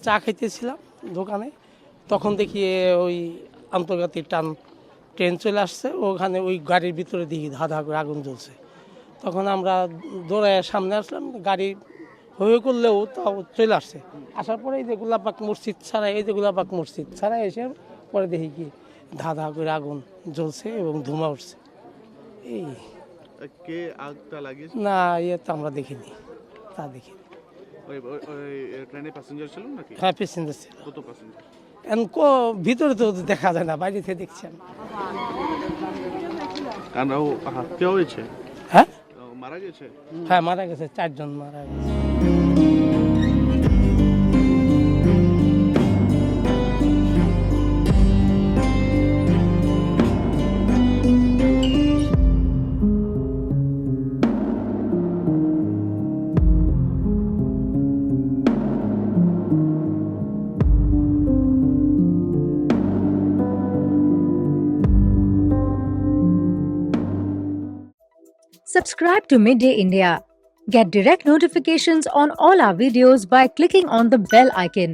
চা খাইতেছিলাম দোকানে, তখন দেখি ওই আন্তর্জাতিক ট্রেন চলে আসছে, ওখানে ওই গাড়ির ভিতরে দেখি ধা ধা করে আগুন জ্বলছে। তখন আমরা দৌড়ায় সামনে আসলাম, গাড়ি হয়ে করলেও তাও চলে আসছে। আসার পরে এই যে গোলাপাক মসজিদ ছাড়া, এই যে গোলাপাক মসজিদ ছাড়া এসে পরে দেখি কি ধা ধা করে আগুন জ্বলছে এবং ধোঁয়া উঠছে। এই কে আগটা লাগিয়েছে? না, ইয়ে তো আমরা দেখিনি, তা দেখিনি। ওই ট্রেনে প্যাসেঞ্জার ছিল নাকি? হ্যাঁ, প্যাসেঞ্জার ছিল। কত প্যাসেঞ্জার? এখন ভিতরে তো দেখা যায় না, বাইরে থেকে দেখছেন। কারণ ও কে হয়েছে? হ্যাঁ মারা গেছে? হ্যাঁ, মারা গেছে, 4 জন মারা গেছে। Subscribe to Midday India. Get direct notifications on all our videos by clicking on the bell icon.